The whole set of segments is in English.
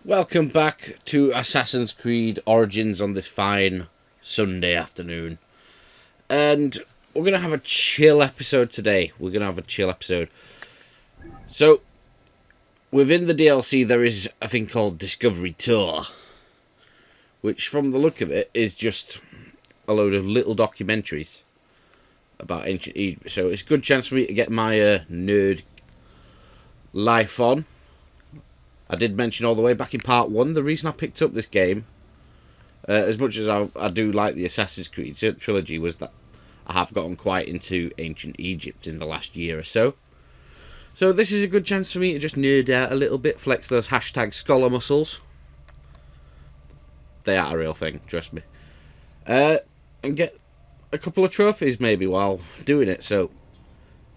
Welcome back to Assassin's Creed Origins on this fine Sunday afternoon. And we're going to have a chill episode today. So, within the DLC, there is a thing called Discovery Tour, which, from the look of it, is just a load of little documentaries about ancient Egypt. So, it's a good chance for me to get my nerd life on. I did mention all the way back in part 1, the reason I picked up this game, as much as I do like the Assassin's Creed trilogy, was that I have gotten quite into ancient Egypt in the last year or so. So this is a good chance for me to just nerd out a little bit, flex those hashtag scholar muscles. They are a real thing, trust me. And get a couple of trophies maybe while doing it. So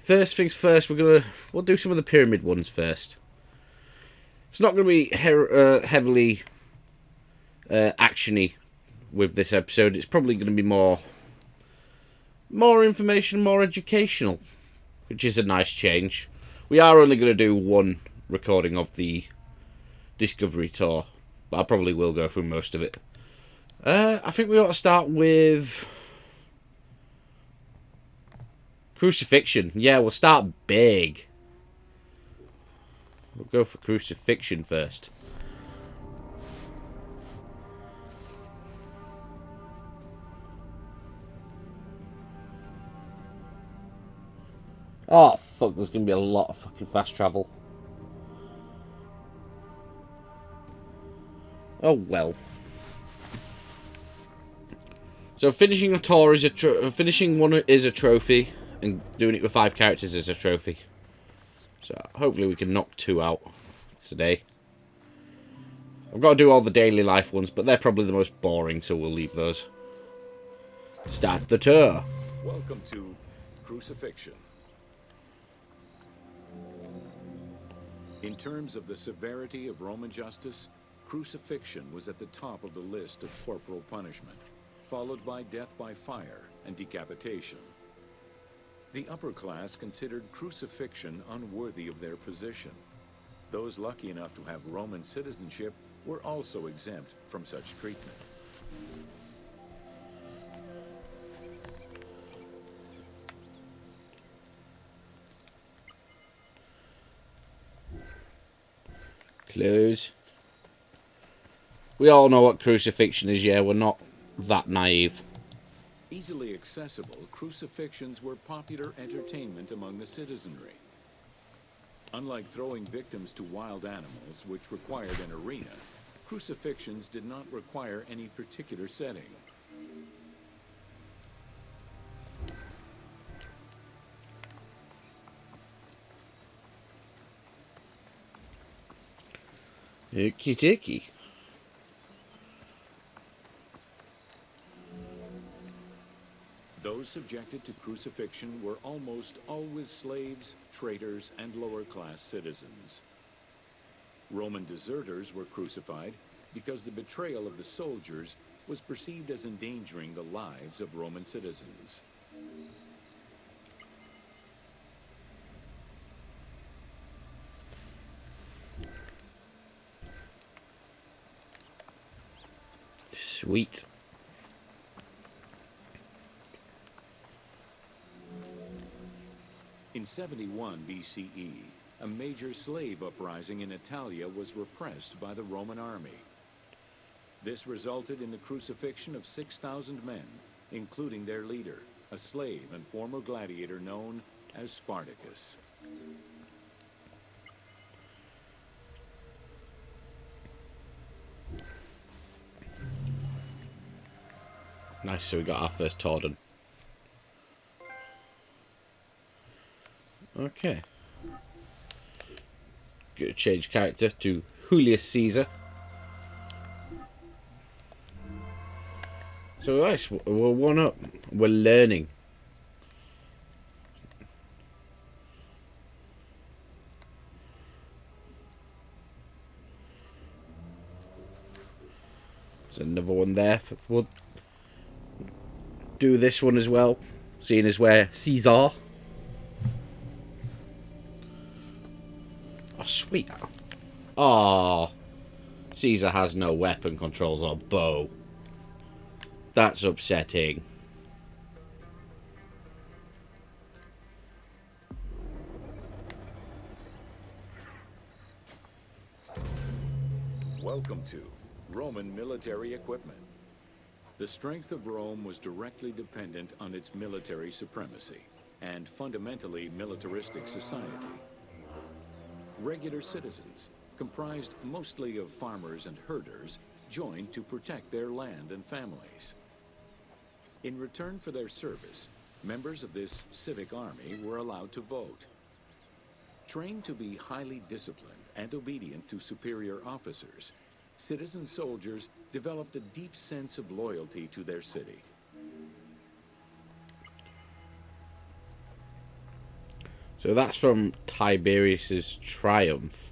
first things first, we'll do some of the pyramid ones first. It's not going to be heavily actiony with this episode. It's probably going to be more information, more educational, which is a nice change. We are only going to do one recording of the Discovery Tour, but I probably will go through most of it. I think we ought to start with crucifixion. Yeah, we'll start big. We'll go for crucifixion first. Oh, fuck, there's going to be a lot of fucking fast travel. Oh, well. So finishing a tour is finishing one is a trophy, and doing it with 5 characters is a trophy. So hopefully we can knock 2 out today. I've got to do all the daily life ones, but they're probably the most boring, so we'll leave those. Start the tour. Welcome to Crucifixion. In terms of the severity of Roman justice, crucifixion was at the top of the list of corporal punishment, followed by death by fire and decapitation. The upper class considered crucifixion unworthy of their position. Those lucky enough to have Roman citizenship were also exempt from such treatment. Close. We all know what crucifixion is, yeah, we're not that naive. Easily accessible, crucifixions were popular entertainment among the citizenry. Unlike throwing victims to wild animals, which required an arena, crucifixions did not require any particular setting. Okie dokie. Those subjected to crucifixion were almost always slaves, traitors, and lower-class citizens. Roman deserters were crucified because the betrayal of the soldiers was perceived as endangering the lives of Roman citizens. Sweet. In 71 BCE, a major slave uprising in Italia was repressed by the Roman army. This resulted in the crucifixion of 6,000 men, including their leader, a slave and former gladiator known as Spartacus. Nice, so we got our first tour done. Okay. Gonna change character to Julius Caesar. So nice, we're 1 up. We're learning. There's another one there. We'll do this one as well, seeing as we're Caesar. Oh, sweet. Oh, Caesar has no weapon controls or bow. That's upsetting. Welcome to Roman military equipment. The strength of Rome was directly dependent on its military supremacy and fundamentally militaristic society. Regular citizens, comprised mostly of farmers and herders, joined to protect their land and families. In return for their service, members of this civic army were allowed to vote. Trained to be highly disciplined and obedient to superior officers, citizen soldiers developed a deep sense of loyalty to their city. So that's from Tiberius's triumph.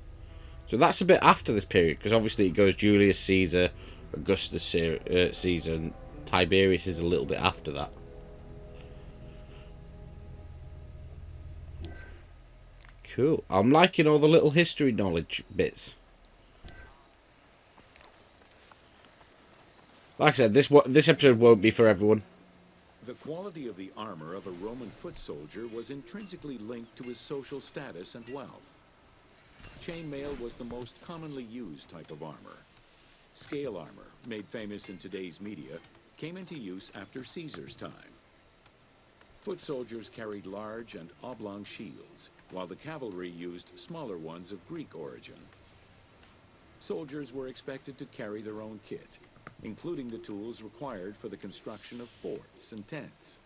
So that's a bit after this period, because obviously it goes Julius Caesar, Augustus Caesar, and Tiberius is a little bit after that. Cool. I'm liking all the little history knowledge bits. Like I said, this episode won't be for everyone. The quality of the armor of a Roman foot soldier was intrinsically linked to his social status and wealth. Chainmail was the most commonly used type of armor. Scale armor, made famous in today's media, came into use after Caesar's time. Foot soldiers carried large and oblong shields, while the cavalry used smaller ones of Greek origin. Soldiers were expected to carry their own kit, including the tools required for the construction of forts and tents.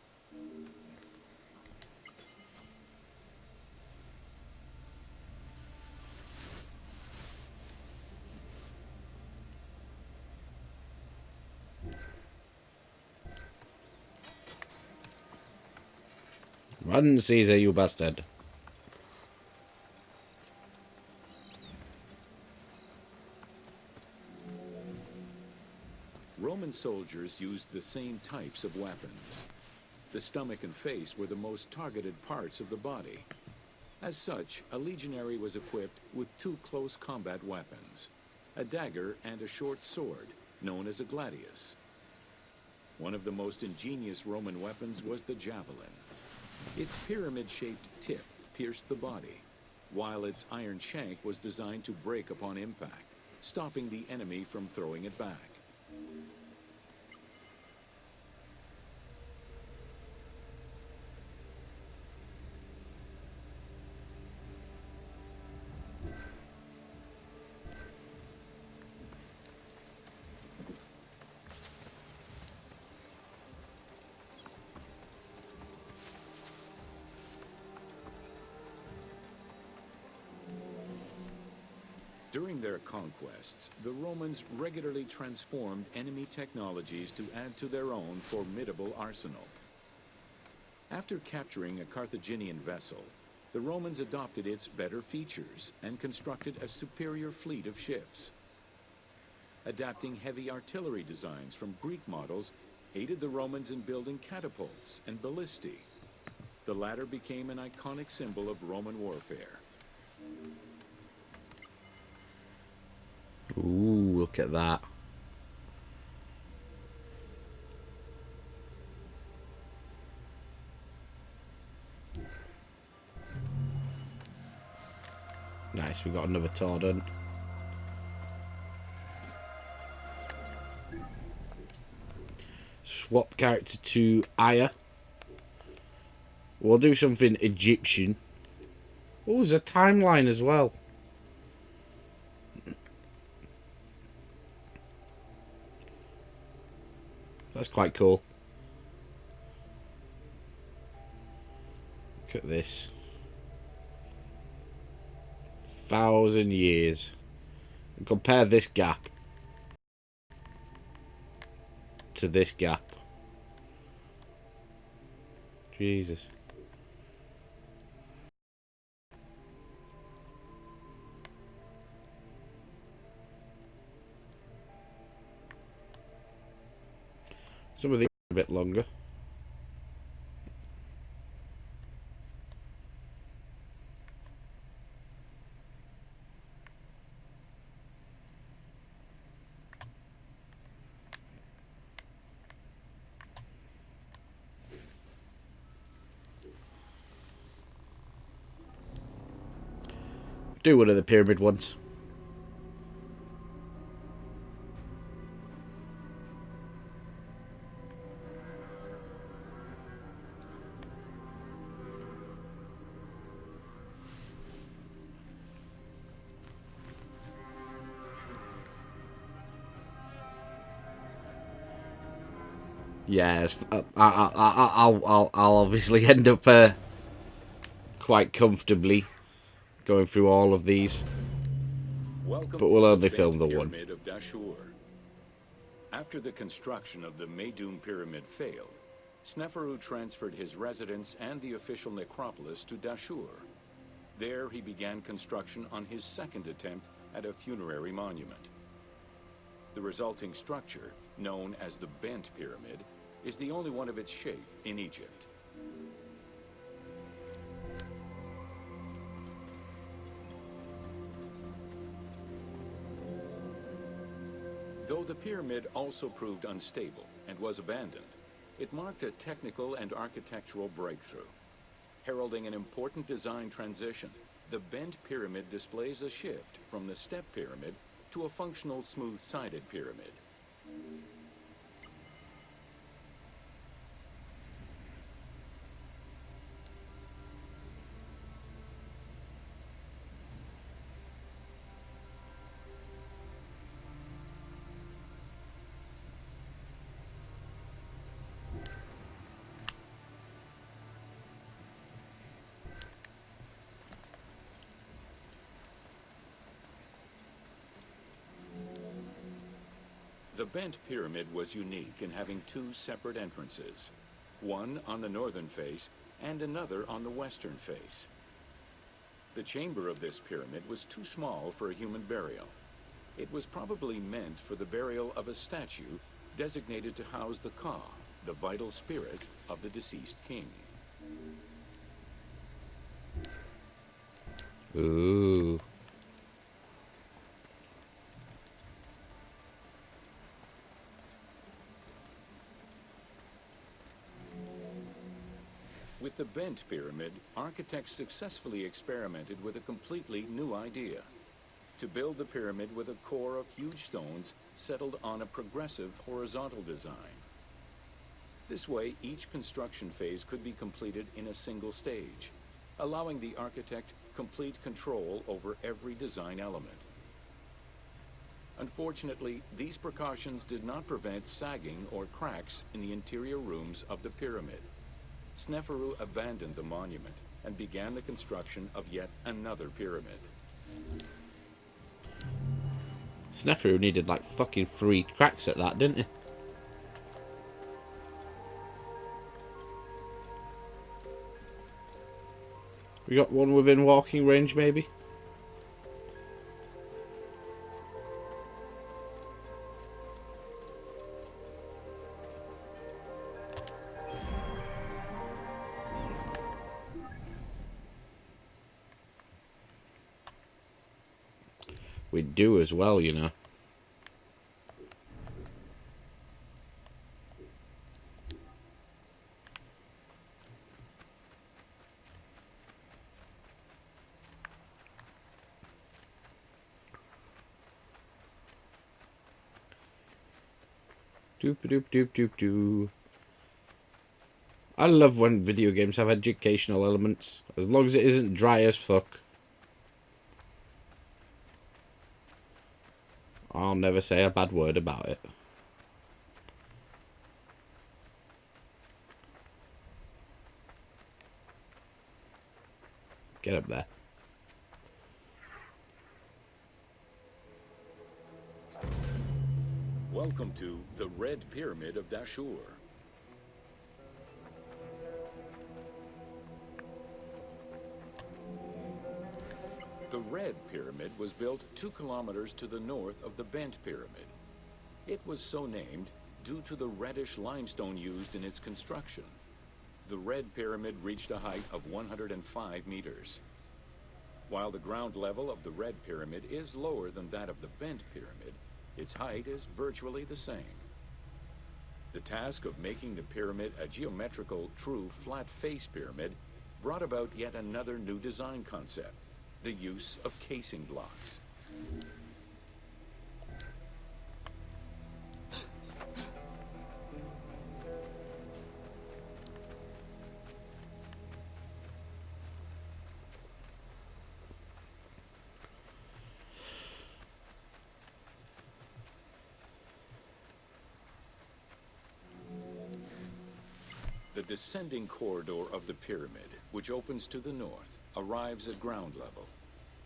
Run, Caesar, you bastard. Roman soldiers used the same types of weapons. The stomach and face were the most targeted parts of the body. As such, a legionary was equipped with two close combat weapons, a dagger and a short sword, known as a gladius. One of the most ingenious Roman weapons was the javelin. Its pyramid-shaped tip pierced the body, while its iron shank was designed to break upon impact, stopping the enemy from throwing it back. During their conquests, the Romans regularly transformed enemy technologies to add to their own formidable arsenal. After capturing a Carthaginian vessel, the Romans adopted its better features and constructed a superior fleet of ships. Adapting heavy artillery designs from Greek models aided the Romans in building catapults and ballistae. The latter became an iconic symbol of Roman warfare. Ooh, look at that. Nice, we got another tour done. Swap character to Aya. We'll do something Egyptian. Oh, there's a timeline as well. That's quite cool. Look at this. 1,000 years. And compare this gap to this gap. Jesus. Some of these are a bit longer. Do one of the pyramid ones. Yes, I'll obviously end up quite comfortably going through all of these, Welcome but we'll to only the film Bent the one. Pyramid of Dashur. After the construction of the Meidum Pyramid failed, Sneferu transferred his residence and the official necropolis to Dashur. There he began construction on his second attempt at a funerary monument. The resulting structure, known as the Bent Pyramid, is the only one of its shape in Egypt. Though the pyramid also proved unstable and was abandoned, it marked a technical and architectural breakthrough. Heralding an important design transition, the Bent Pyramid displays a shift from the step pyramid to a functional smooth-sided pyramid. The Bent Pyramid was unique in having two separate entrances, one on the northern face and another on the western face. The chamber of this pyramid was too small for a human burial. It was probably meant for the burial of a statue designated to house the Ka, the vital spirit of the deceased king. Ooh. With the Bent Pyramid, architects successfully experimented with a completely new idea: to build the pyramid with a core of huge stones settled on a progressive horizontal design. This way, each construction phase could be completed in a single stage, allowing the architect complete control over every design element. Unfortunately, these precautions did not prevent sagging or cracks in the interior rooms of the pyramid. Sneferu abandoned the monument and began the construction of yet another pyramid. Sneferu needed like fucking 3 cracks at that, didn't he? We got one within walking range, maybe? We do as well, you know. Doop doop doop doop doo. I love when video games have educational elements, as long as it isn't dry as fuck. I'll never say a bad word about it. Get up there. Welcome to the Red Pyramid of Dashur. The Red Pyramid was built 2 kilometers to the north of the Bent Pyramid. It was so named due to the reddish limestone used in its construction. The Red Pyramid reached a height of 105 meters. While the ground level of the Red Pyramid is lower than that of the Bent Pyramid, its height is virtually the same. The task of making the pyramid a geometrical, true flat-face pyramid brought about yet another new design concept: the use of casing blocks. The descending corridor of the pyramid, which opens to the north, arrives at ground level,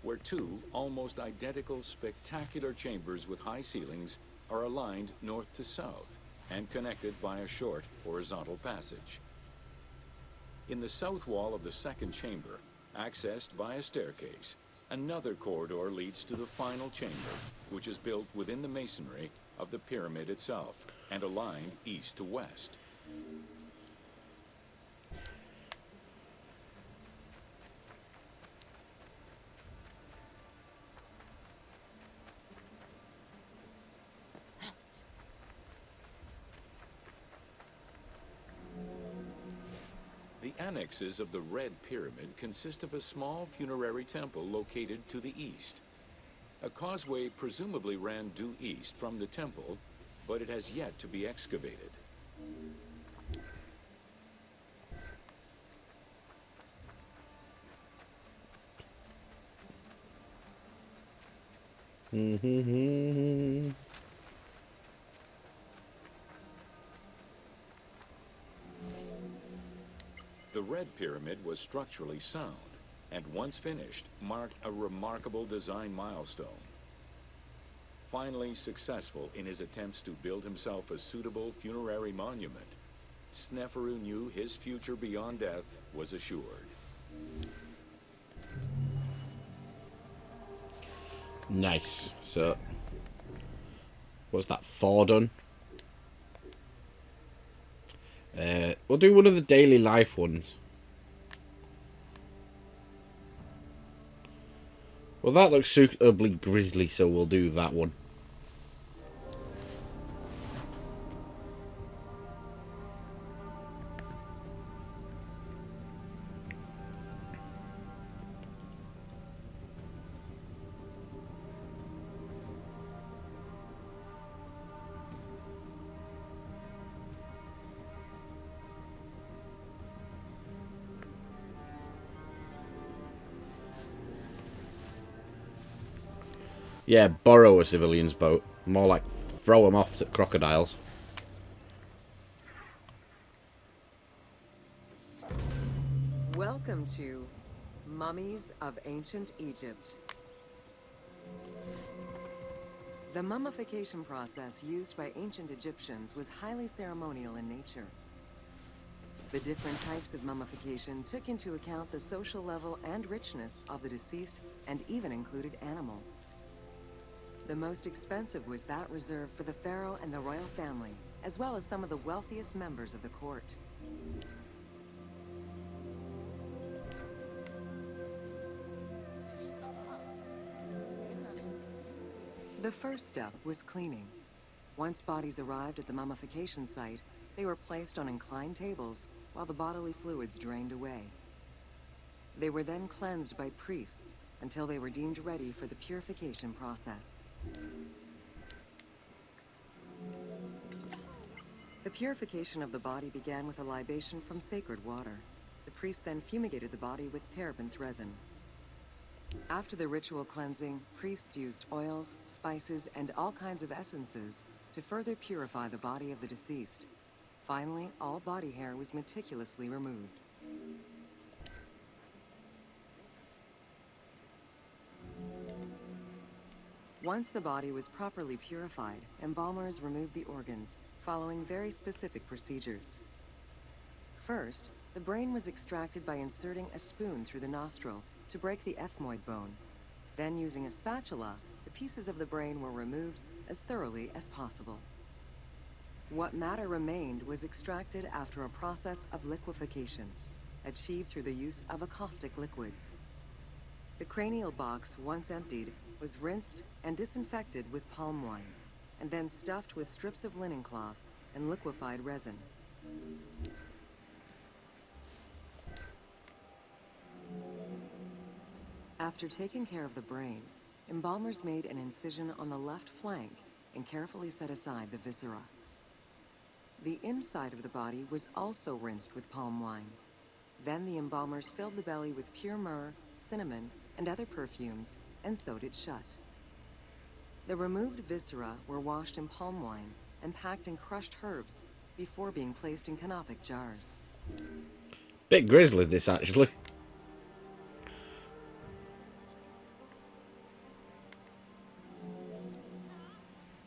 where two almost identical spectacular chambers with high ceilings are aligned north to south and connected by a short horizontal passage. In the south wall of the second chamber, accessed by a staircase, another corridor leads to the final chamber, which is built within the masonry of the pyramid itself and aligned east to west. The annexes of the Red Pyramid consist of a small funerary temple located to the east. A causeway presumably ran due east from the temple, but it has yet to be excavated. The Red Pyramid was structurally sound, and once finished, marked a remarkable design milestone. Finally successful in his attempts to build himself a suitable funerary monument, Sneferu knew his future beyond death was assured. Nice. So, what's that? 4 done? We'll do one of the daily life ones. Well, that looks suitably grisly, so we'll do that one. Yeah, borrow a civilian's boat. More like throw them off to crocodiles. Welcome to Mummies of Ancient Egypt. The mummification process used by ancient Egyptians was highly ceremonial in nature. The different types of mummification took into account the social level and richness of the deceased and even included animals. The most expensive was that reserved for the pharaoh and the royal family, as well as some of the wealthiest members of the court. The first step was cleaning. Once bodies arrived at the mummification site, they were placed on inclined tables while the bodily fluids drained away. They were then cleansed by priests until they were deemed ready for the purification process. The purification of the body began with a libation from sacred water. The priest then fumigated the body with terebinth resin. After the ritual cleansing, priests used oils, spices, and all kinds of essences to further purify the body of the deceased. Finally, all body hair was meticulously removed. Once the body was properly purified, embalmers removed the organs, following very specific procedures. First, the brain was extracted by inserting a spoon through the nostril to break the ethmoid bone. Then, using a spatula, the pieces of the brain were removed as thoroughly as possible. What matter remained was extracted after a process of liquefaction, achieved through the use of a caustic liquid. The cranial box, once emptied, was rinsed and disinfected with palm wine, and then stuffed with strips of linen cloth and liquefied resin. After taking care of the brain, embalmers made an incision on the left flank and carefully set aside the viscera. The inside of the body was also rinsed with palm wine. Then the embalmers filled the belly with pure myrrh, cinnamon, and other perfumes, and sewed it shut. The removed viscera were washed in palm wine and packed in crushed herbs before being placed in canopic jars. Bit grisly, this, actually.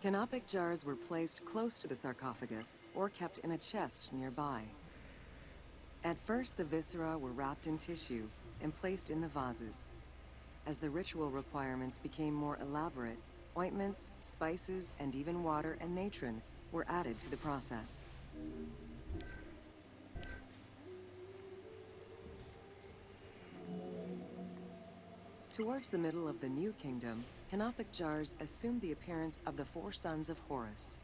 Canopic jars were placed close to the sarcophagus or kept in a chest nearby. At first, the viscera were wrapped in tissue and placed in the vases. As the ritual requirements became more elaborate, ointments, spices, and even water and natron were added to the process. Towards the middle of the New Kingdom, canopic jars assumed the appearance of the four sons of Horus.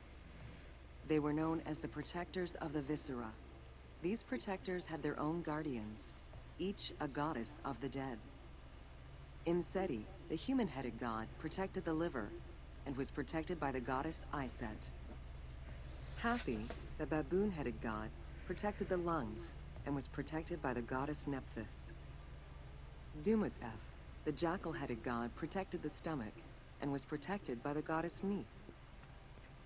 They were known as the protectors of the viscera. These protectors had their own guardians, each a goddess of the dead. Imseti, the human-headed god, protected the liver and was protected by the goddess Iset. Hapi, the baboon-headed god, protected the lungs and was protected by the goddess Nephthys. Dumutef, the jackal-headed god, protected the stomach and was protected by the goddess Neith.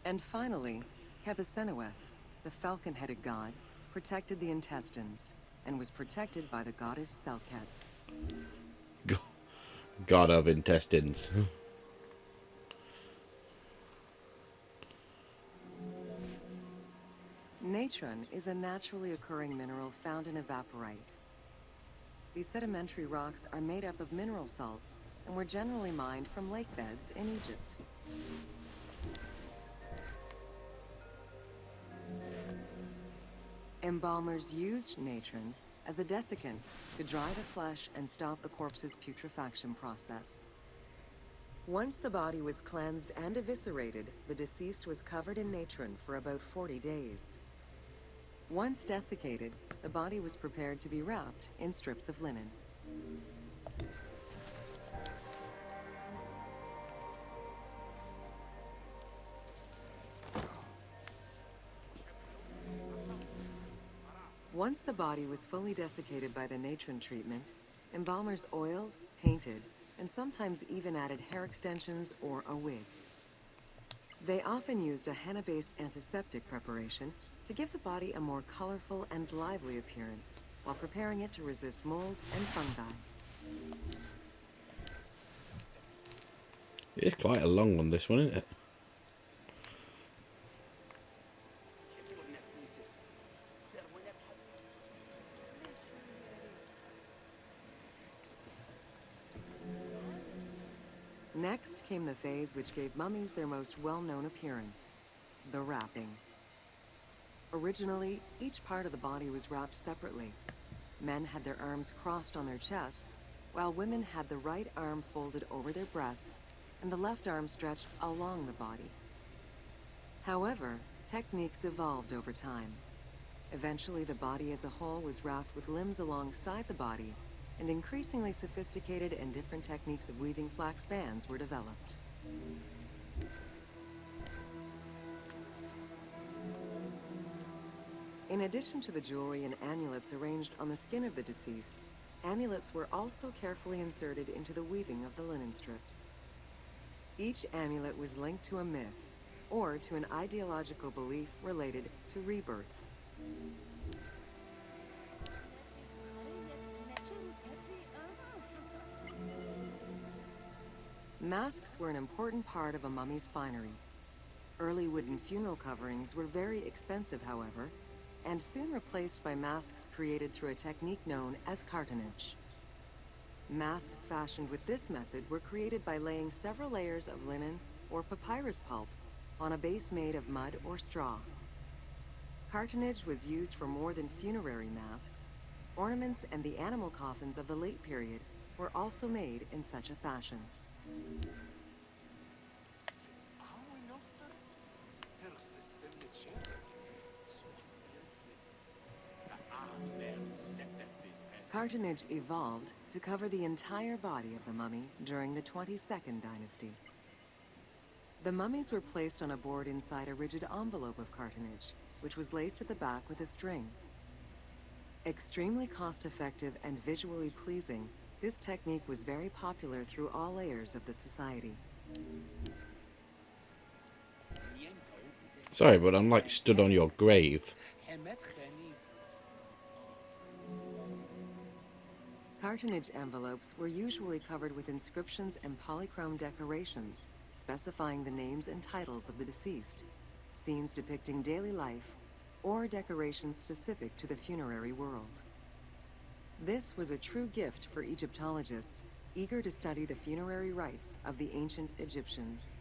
And finally, Kebesenuef, the falcon-headed god, protected the intestines and was protected by the goddess Selket. God of intestines. Natron is a naturally occurring mineral found in evaporite. These sedimentary rocks are made up of mineral salts and were generally mined from lake beds in Egypt. Embalmers used natron as a desiccant to dry the flesh and stop the corpse's putrefaction process. Once the body was cleansed and eviscerated, the deceased was covered in natron for about 40 days. Once desiccated, the body was prepared to be wrapped in strips of linen. Once the body was fully desiccated by the natron treatment, embalmers oiled, painted, and sometimes even added hair extensions or a wig. They often used a henna-based antiseptic preparation to give the body a more colorful and lively appearance, while preparing it to resist molds and fungi. It's quite a long one, this one, isn't it? Next came the phase which gave mummies their most well-known appearance, the wrapping. Originally, each part of the body was wrapped separately. Men had their arms crossed on their chests, while women had the right arm folded over their breasts and the left arm stretched along the body. However, techniques evolved over time. Eventually, the body as a whole was wrapped with limbs alongside the body, and increasingly sophisticated and different techniques of weaving flax bands were developed. In addition to the jewelry and amulets arranged on the skin of the deceased, amulets were also carefully inserted into the weaving of the linen strips. Each amulet was linked to a myth, or to an ideological belief related to rebirth. Masks were an important part of a mummy's finery. Early wooden funeral coverings were very expensive, however, and soon replaced by masks created through a technique known as cartonnage. Masks fashioned with this method were created by laying several layers of linen or papyrus pulp on a base made of mud or straw. Cartonnage was used for more than funerary masks. Ornaments and the animal coffins of the late period were also made in such a fashion. Cartonnage evolved to cover the entire body of the mummy during the 22nd dynasty. The mummies were placed on a board inside a rigid envelope of cartonnage, which was laced at the back with a string. Extremely cost-effective and visually pleasing, this technique was very popular through all layers of the society. Sorry, but I'm like stood on your grave. Cartonnage envelopes were usually covered with inscriptions and polychrome decorations, specifying the names and titles of the deceased, scenes depicting daily life, or decorations specific to the funerary world. This was a true gift for Egyptologists eager to study the funerary rites of the ancient Egyptians.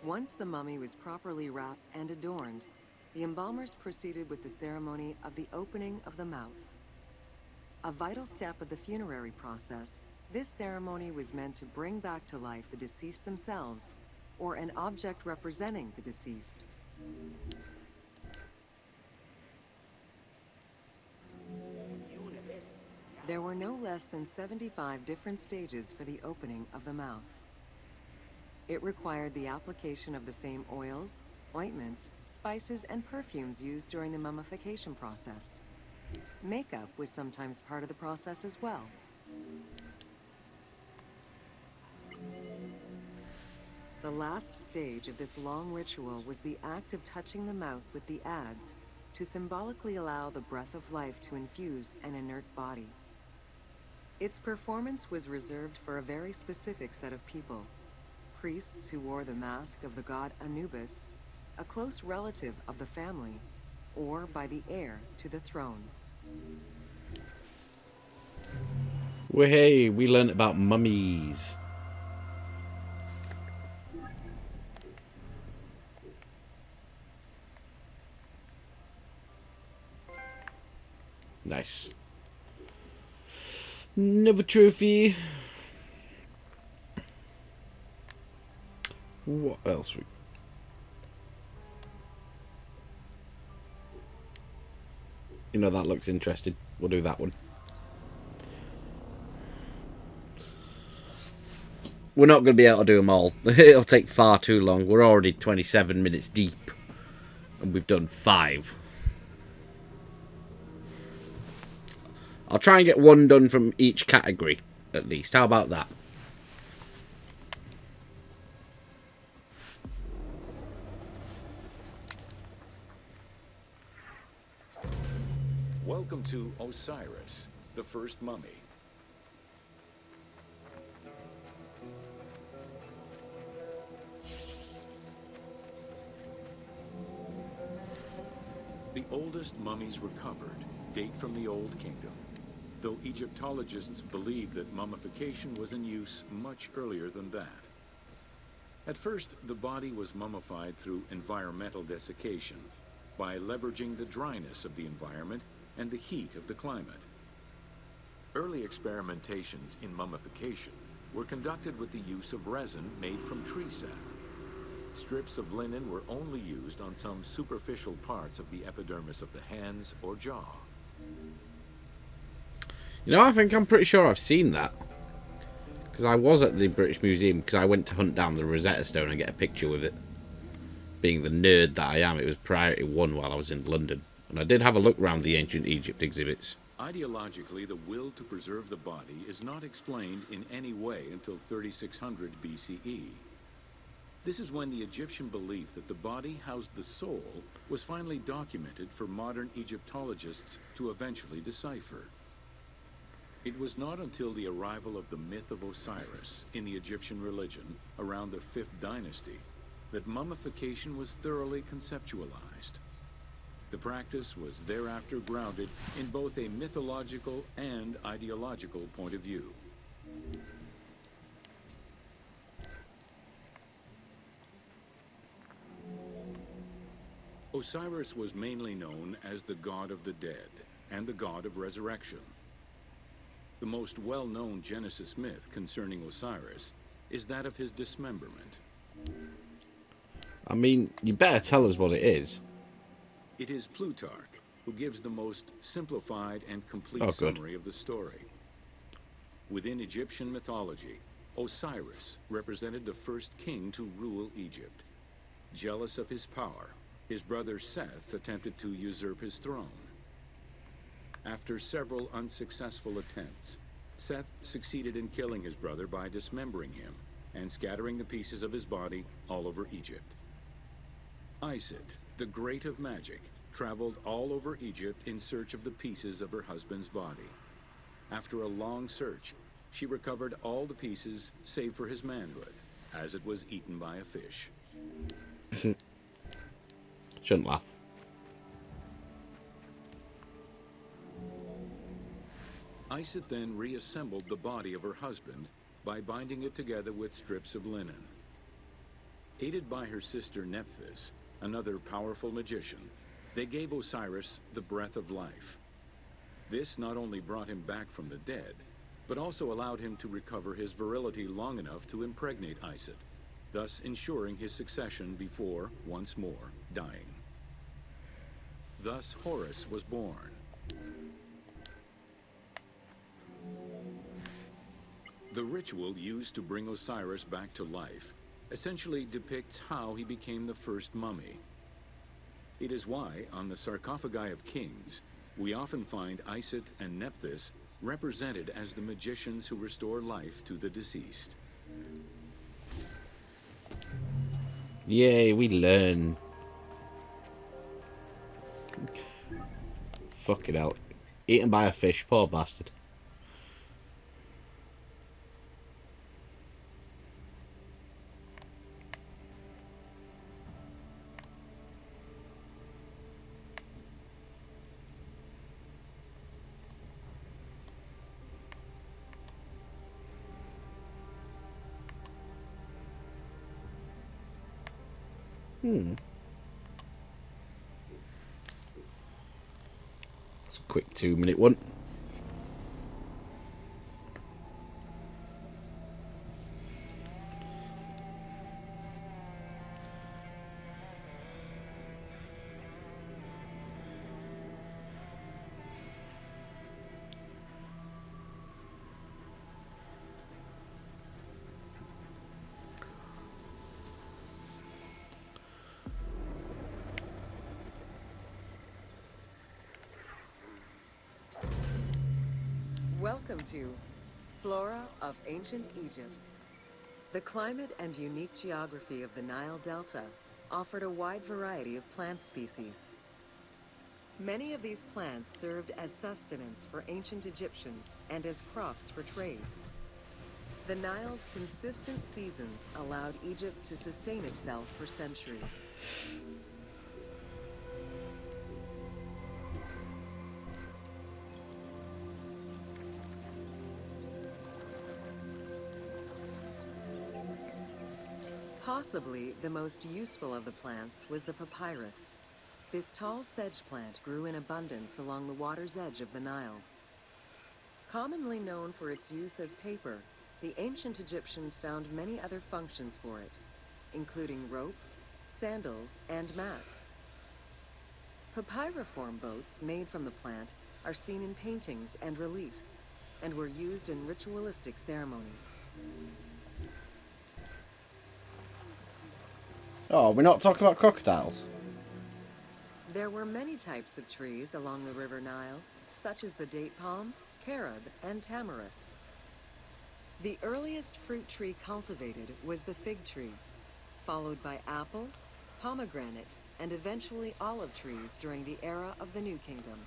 Once the mummy was properly wrapped and adorned, the embalmers proceeded with the ceremony of the opening of the mouth. A vital step of the funerary process, this ceremony was meant to bring back to life the deceased themselves, or an object representing the deceased. There were no less than 75 different stages for the opening of the mouth. It required the application of the same oils, ointments, spices, and perfumes used during the mummification process. Makeup was sometimes part of the process as well. The last stage of this long ritual was the act of touching the mouth with the adze to symbolically allow the breath of life to infuse an inert body. Its performance was reserved for a very specific set of people. Priests who wore the mask of the god Anubis, a close relative of the family, or by the heir to the throne. Well, hey, we learned about mummies. Nice. Another trophy. What else we... You know, that looks interesting. We'll do that one. We're not going to be able to do them all. It'll take far too long. We're already 27 minutes deep. And we've done 5. I'll try and get one done from each category, at least. How about that? Welcome to Osiris, the first mummy. The oldest mummies recovered date from the Old Kingdom, though Egyptologists believe that mummification was in use much earlier than that. At first, the body was mummified through environmental desiccation, by leveraging the dryness of the environment and the heat of the climate. Early experimentations in mummification were conducted with the use of resin made from tree sap. Strips of linen were only used on some superficial parts of the epidermis of the hands or jaw. You know, I think I'm pretty sure I've seen that. Because I was at the British Museum because I went to hunt down the Rosetta Stone and get a picture with it. Being the nerd that I am, it was priority 1 while I was in London. And I did have a look around the ancient Egypt exhibits. Ideologically, the will to preserve the body is not explained in any way until 3600 BCE. This is when the Egyptian belief that the body housed the soul was finally documented for modern Egyptologists to eventually decipher. It was not until the arrival of the myth of Osiris in the Egyptian religion around the 5th dynasty that mummification was thoroughly conceptualized. The practice was thereafter grounded in both a mythological and ideological point of view. Osiris was mainly known as the god of the dead and the god of resurrection. The most well-known Genesis myth concerning Osiris is that of his dismemberment. I mean, you better tell us what it is. It is Plutarch who gives the most simplified and complete Oh, good. summary of the story. Within Egyptian mythology, Osiris represented the first king to rule Egypt. Jealous of his power, his brother Seth attempted to usurp his throne. After several unsuccessful attempts, Seth succeeded in killing his brother by dismembering him and scattering the pieces of his body all over Egypt. Isit, the Great of Magic, traveled all over Egypt in search of the pieces of her husband's body. After a long search, she recovered all the pieces save for his manhood, as it was eaten by a fish. Shouldn't laugh. Isit then reassembled the body of her husband by binding it together with strips of linen. Aided by her sister Nephthys, another powerful magician, they gave Osiris the breath of life. This not only brought him back from the dead, but also allowed him to recover his virility long enough to impregnate Isit, thus ensuring his succession before, once more, dying. Thus Horus was born. The ritual used to bring Osiris back to life essentially depicts how he became the first mummy. It is why, on the sarcophagi of kings, we often find Isit and Nephthys represented as the magicians who restore life to the deceased. Yay, we learn. Fucking hell. Eaten by a fish, poor bastard. It's a quick 2-minute one. Welcome to Flora of Ancient Egypt. The climate and unique geography of the Nile Delta offered a wide variety of plant species. Many of these plants served as sustenance for ancient Egyptians and as crops for trade. The Nile's consistent seasons allowed Egypt to sustain itself for centuries. Possibly the most useful of the plants was the papyrus. This tall sedge plant grew in abundance along the water's edge of the Nile. Commonly known for its use as paper, the ancient Egyptians found many other functions for it, including rope, sandals, and mats. Papyriform boats made from the plant are seen in paintings and reliefs, and were used in ritualistic ceremonies. Oh, we're not talking about crocodiles? There were many types of trees along the River Nile, such as the date palm, carob, and tamarisk. The earliest fruit tree cultivated was the fig tree, followed by apple, pomegranate, and eventually olive trees during the era of the New Kingdom.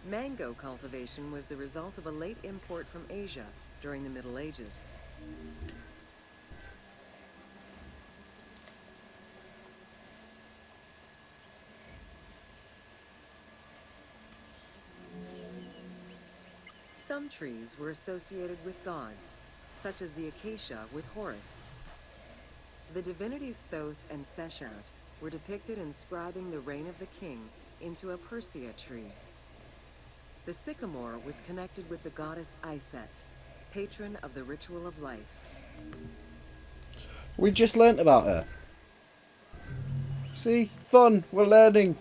Mango cultivation was the result of a late import from Asia during the Middle Ages. Some trees were associated with gods, such as the acacia with Horus. The divinities Thoth and Seshat were depicted inscribing the reign of the king into a Persea tree. The sycamore was connected with the goddess Iset, patron of the ritual of life. We just learnt about her. See? Fun. We're learning.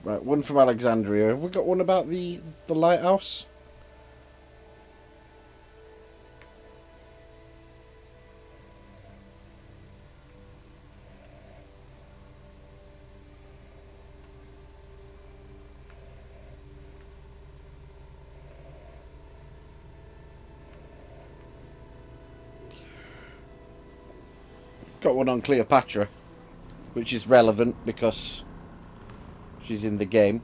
Right, one from Alexandria. Have we got one about the lighthouse? Got one on Cleopatra, which is relevant because she's in the game.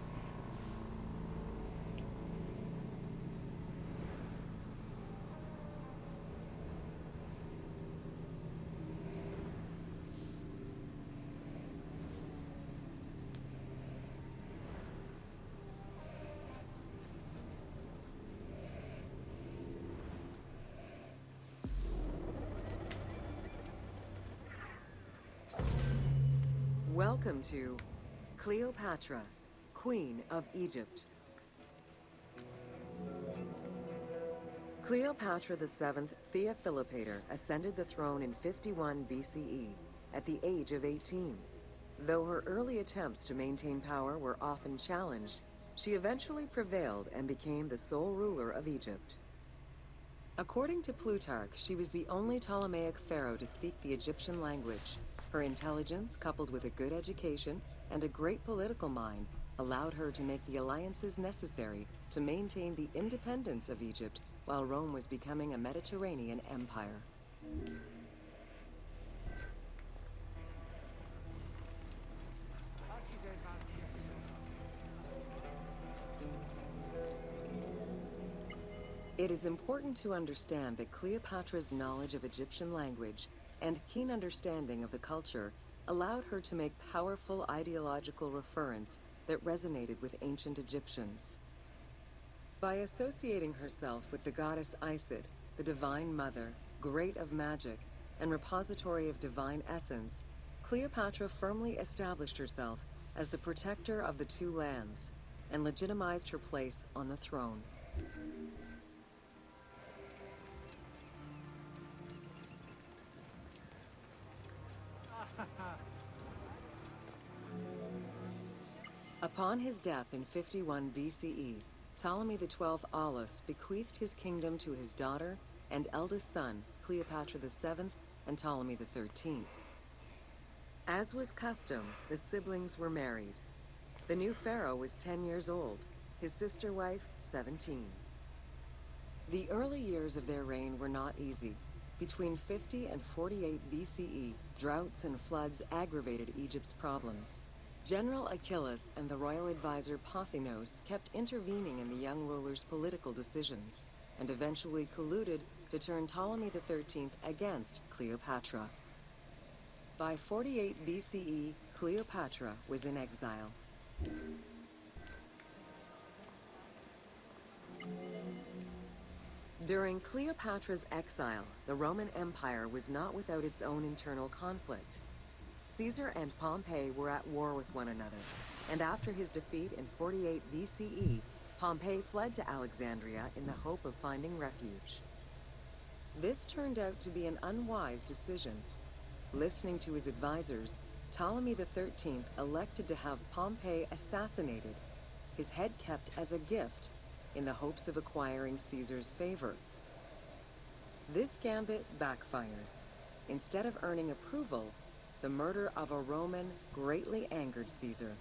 Welcome to Cleopatra, Queen of Egypt. Cleopatra VII Theophilopator ascended the throne in 51 BCE at the age of 18. Though her early attempts to maintain power were often challenged, she eventually prevailed and became the sole ruler of Egypt. According to Plutarch, she was the only Ptolemaic pharaoh to speak the Egyptian language. Her intelligence, coupled with a good education and a great political mind, allowed her to make the alliances necessary to maintain the independence of Egypt while Rome was becoming a Mediterranean empire. It is important to understand that Cleopatra's knowledge of Egyptian language and keen understanding of the culture allowed her to make powerful ideological reference that resonated with ancient Egyptians. By associating herself with the goddess Isis, the Divine Mother, Great of Magic, and repository of divine essence, Cleopatra firmly established herself as the protector of the two lands and legitimized her place on the throne. Upon his death in 51 BCE, Ptolemy XII Aulus bequeathed his kingdom to his daughter and eldest son, Cleopatra VII and Ptolemy XIII. As was custom, the siblings were married. The new pharaoh was 10 years old, his sister wife 17. The early years of their reign were not easy. Between 50 and 48 BCE, droughts and floods aggravated Egypt's problems. General Achilles and the royal advisor Pothinos kept intervening in the young ruler's political decisions, and eventually colluded to turn Ptolemy XIII against Cleopatra. By 48 BCE, Cleopatra was in exile. During Cleopatra's exile, the Roman Empire was not without its own internal conflict. Caesar and Pompey were at war with one another, and after his defeat in 48 BCE, Pompey fled to Alexandria in the hope of finding refuge. This turned out to be an unwise decision. Listening to his advisors, Ptolemy XIII elected to have Pompey assassinated, his head kept as a gift, in the hopes of acquiring Caesar's favor. This gambit backfired. Instead of earning approval, the murder of a Roman greatly angered Caesar.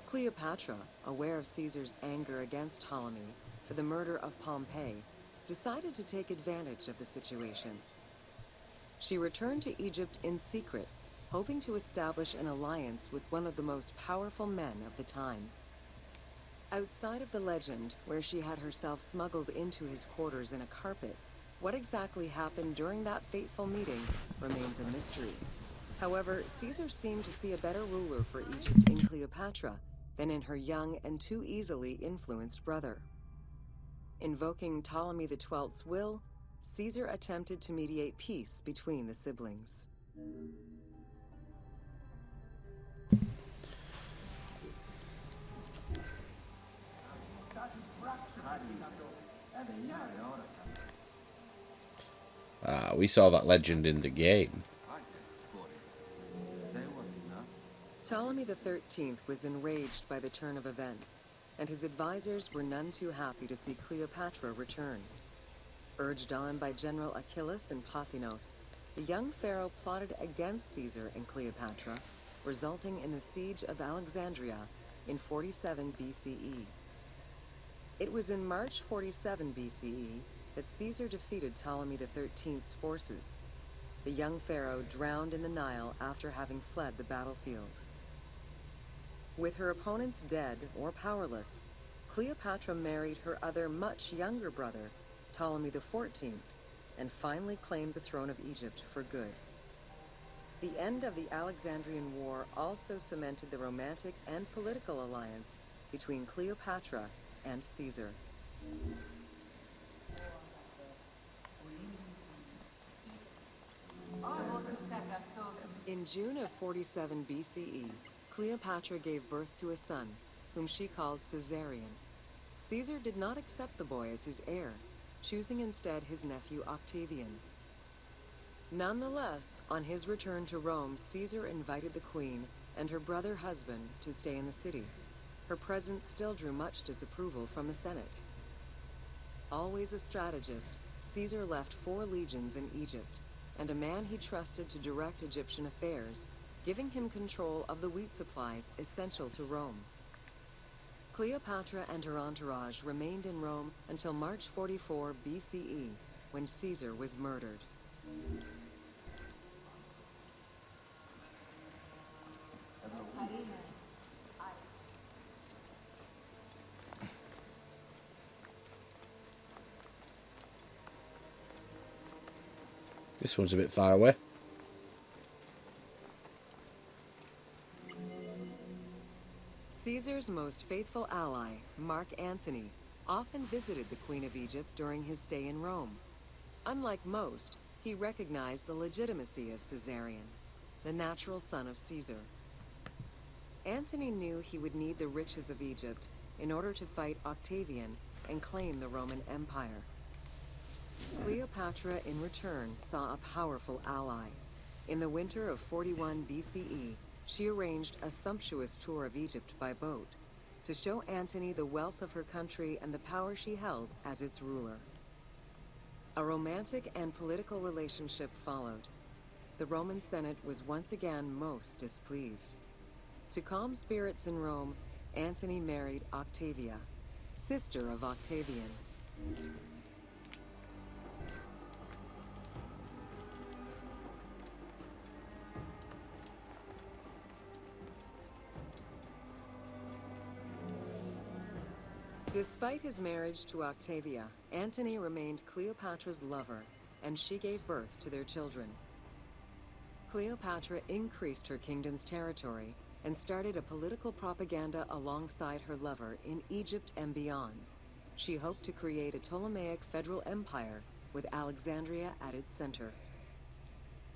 Cleopatra, aware of Caesar's anger against Ptolemy for the murder of Pompey, decided to take advantage of the situation. She returned to Egypt in secret, hoping to establish an alliance with one of the most powerful men of the time. Outside of the legend, where she had herself smuggled into his quarters in a carpet, what exactly happened during that fateful meeting remains a mystery. However, Caesar seemed to see a better ruler for Egypt in Cleopatra than in her young and too easily influenced brother. Invoking Ptolemy XII's will, Caesar attempted to mediate peace between the siblings. We saw that legend in the game. Ptolemy XIII was enraged by the turn of events, and his advisors were none too happy to see Cleopatra return. Urged on by General Achillas and Pothinos, the young pharaoh plotted against Caesar and Cleopatra, resulting in the siege of Alexandria in 47 BCE. It was in March 47 BCE that Caesar defeated Ptolemy XIII's forces. The young pharaoh drowned in the Nile after having fled the battlefield. With her opponents dead or powerless, Cleopatra married her other much younger brother, Ptolemy XIV, and finally claimed the throne of Egypt for good. The end of the Alexandrian War also cemented the romantic and political alliance between Cleopatra and Caesar. In June of 47 BCE, Cleopatra gave birth to a son, whom she called Caesarion. Caesar did not accept the boy as his heir, choosing instead his nephew Octavian. Nonetheless, on his return to Rome, Caesar invited the queen and her brother husband to stay in the city. Her presence still drew much disapproval from the Senate. Always a strategist, Caesar left 4 legions in Egypt, and a man he trusted to direct Egyptian affairs, giving him control of the wheat supplies essential to Rome. Cleopatra and her entourage remained in Rome until March 44 BCE, when Caesar was murdered. This one's a bit far away. Caesar's most faithful ally, Mark Antony, often visited the Queen of Egypt during his stay in Rome. Unlike most, he recognized the legitimacy of Caesarion, the natural son of Caesar. Antony knew he would need the riches of Egypt in order to fight Octavian and claim the Roman Empire. Cleopatra, in return, saw a powerful ally. In the winter of 41 BCE, she arranged a sumptuous tour of Egypt by boat to show Antony the wealth of her country and the power she held as its ruler. A romantic and political relationship followed. The Roman Senate was once again most displeased. To calm spirits in Rome, Antony married Octavia, sister of Octavian. Despite his marriage to Octavia, Antony remained Cleopatra's lover, and she gave birth to their children. Cleopatra increased her kingdom's territory and started a political propaganda alongside her lover in Egypt and beyond. She hoped to create a Ptolemaic federal empire with Alexandria at its center.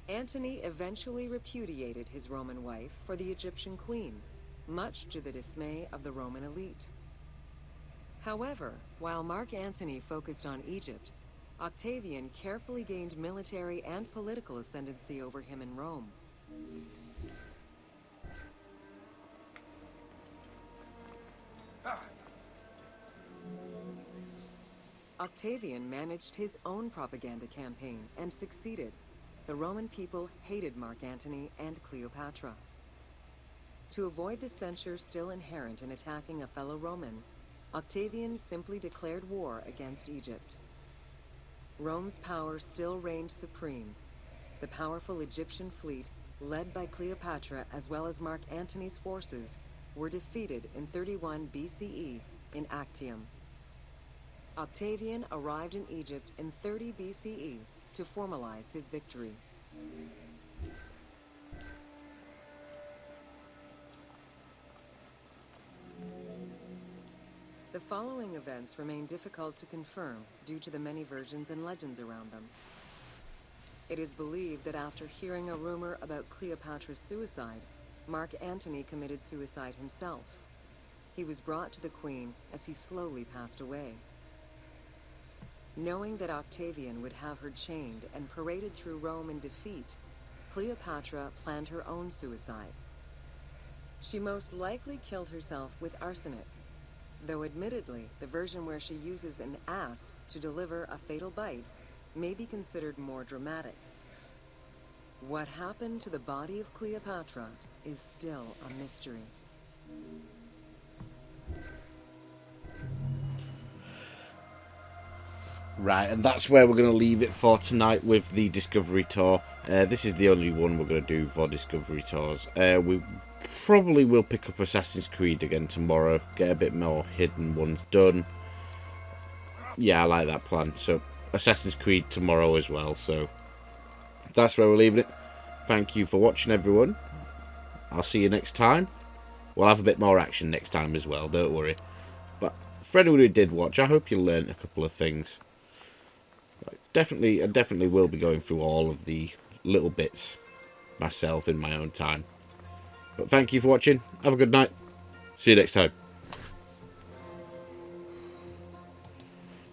Antony eventually repudiated his Roman wife for the Egyptian queen, much to the dismay of the Roman elite. However, while Mark Antony focused on Egypt, Octavian carefully gained military and political ascendancy over him in Rome. Octavian managed his own propaganda campaign and succeeded. The Roman people hated Mark Antony and Cleopatra. To avoid the censure still inherent in attacking a fellow Roman, Octavian simply declared war against Egypt. Rome's power still reigned supreme. The powerful Egyptian fleet, led by Cleopatra as well as Mark Antony's forces, were defeated in 31 BCE in Actium. Octavian arrived in Egypt in 30 BCE to formalize his victory. following events remain difficult to confirm due to the many versions and legends around them. It is believed that after hearing a rumor about Cleopatra's suicide, Mark Antony committed suicide himself. He was brought to the Queen as he slowly passed away. Knowing that Octavian would have her chained and paraded through Rome in defeat, Cleopatra planned her own suicide. She most likely killed herself with arsenic, though admittedly, the version where she uses an asp to deliver a fatal bite may be considered more dramatic. What happened to the body of Cleopatra is still a mystery. Right, and that's where we're going to leave it for tonight with the Discovery Tour. This is the only one we're going to do for Discovery Tours. We probably will pick up Assassin's Creed again tomorrow, get a bit more hidden ones done. Yeah, I like that plan. So, Assassin's Creed tomorrow as well. So, that's where we're leaving it. Thank you for watching, everyone. I'll see you next time. We'll have a bit more action next time as well, don't worry. But for anyone who did watch, I hope you learned a couple of things. I definitely will be going through all of the little bits myself in my own time. But thank you for watching. Have a good night. See you next time.